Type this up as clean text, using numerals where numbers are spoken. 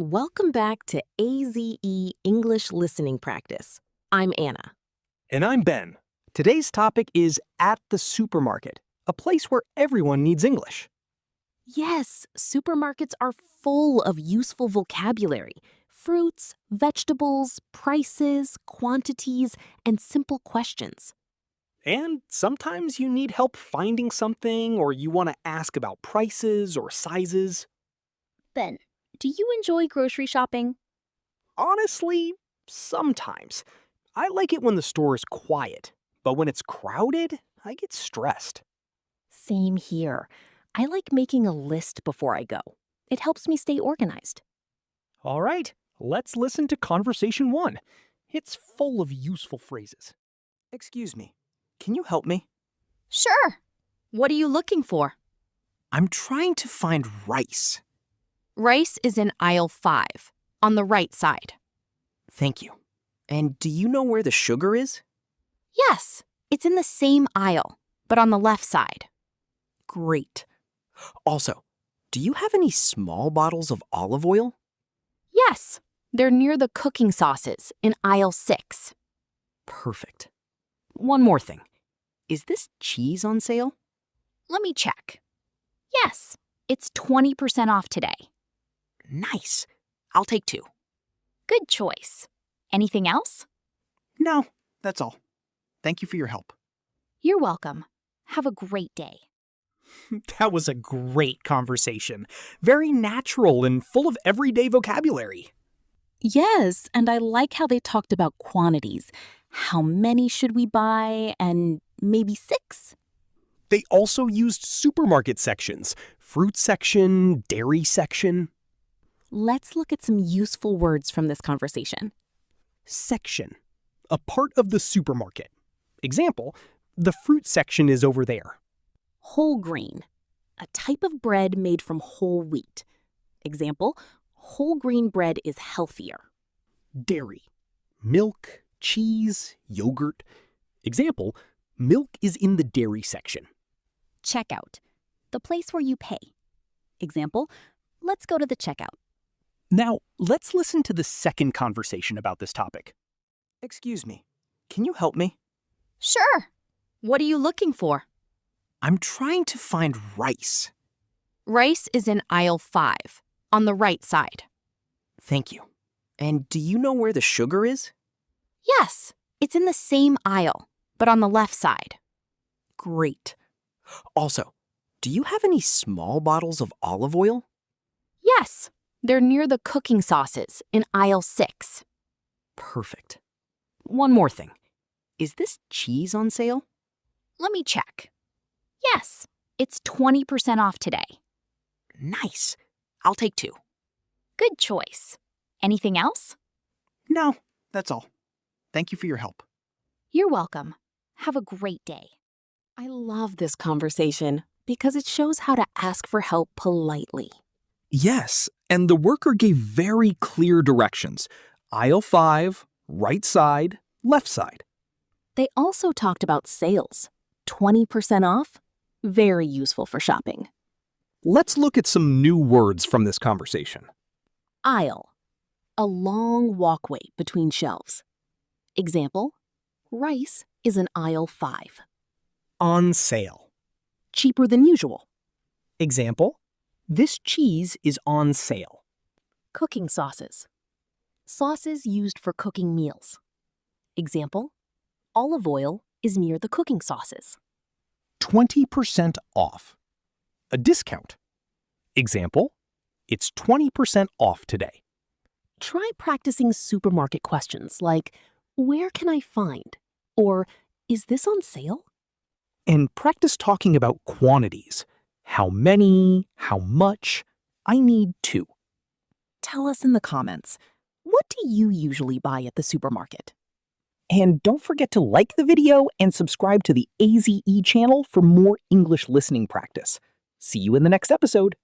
Welcome back to AZE English Listening Practice. I'm Anna. And I'm Ben. Today's topic is at the supermarket, a place where everyone needs English. Yes, supermarkets are full of useful vocabulary. Fruits, vegetables, prices, quantities, and simple questions. And sometimes you need help finding something, or you want to ask about prices or sizes. Ben, do you enjoy grocery shopping? Honestly, sometimes. I like it when the store is quiet, but when it's crowded, I get stressed. Same here. I like making a list before I go. It helps me stay organized. All right, let's listen to Conversation 1. It's full of useful phrases. Excuse me, can you help me? Sure. What are you looking for? I'm trying to find rice. Rice is in aisle 5, on the right side. Thank you. And do you know where the sugar is? Yes, it's in the same aisle, but on the left side. Great. Also, do you have any small bottles of olive oil? Yes, they're near the cooking sauces in aisle 6. Perfect. One more thing. Is this cheese on sale? Let me check. Yes, it's 20% off today. Nice. I'll take 2. Good choice. Anything else? No, that's all. Thank you for your help. You're welcome. Have a great day. That was a great conversation. Very natural and full of everyday vocabulary. Yes, and I like how they talked about quantities. How many should we buy, and maybe 6? They also used supermarket sections, fruit section, dairy section. Let's look at some useful words from this conversation. Section, a part of the supermarket. Example, the fruit section is over there. Whole grain, a type of bread made from whole wheat. Example, whole grain bread is healthier. Dairy, milk, cheese, yogurt. Example, milk is in the dairy section. Checkout, the place where you pay. Example, let's go to the checkout. Now, let's listen to the second conversation about this topic. Excuse me, can you help me? Sure. What are you looking for? I'm trying to find rice. Rice is in aisle 5, on the right side. Thank you. And do you know where the sugar is? Yes, it's in the same aisle, but on the left side. Great. Also, do you have any small bottles of olive oil? Yes, they're near the cooking sauces in aisle 6. Perfect. One more thing. Is this cheese on sale? Let me check. Yes, it's 20% off today. Nice. I'll take 2. Good choice. Anything else? No, that's all. Thank you for your help. You're welcome. Have a great day. I love this conversation because it shows how to ask for help politely. Yes, and the worker gave very clear directions. Aisle 5, right side, left side. They also talked about sales. 20% off? Very useful for shopping. Let's look at some new words from this conversation. Aisle, a long walkway between shelves. Example, rice is in aisle 5. On sale. Cheaper than usual. Example, this cheese is on sale. Cooking sauces. Sauces used for cooking meals. Example, olive oil is near the cooking sauces. 20% off. A discount. Example, it's 20% off today. Try practicing supermarket questions like, where can I find? Or, is this on sale? And practice talking about quantities. How many, how much. I need 2. Tell us in the comments, what do you usually buy at the supermarket? And don't forget to like the video and subscribe to the AZE channel for more English listening practice. See you in the next episode.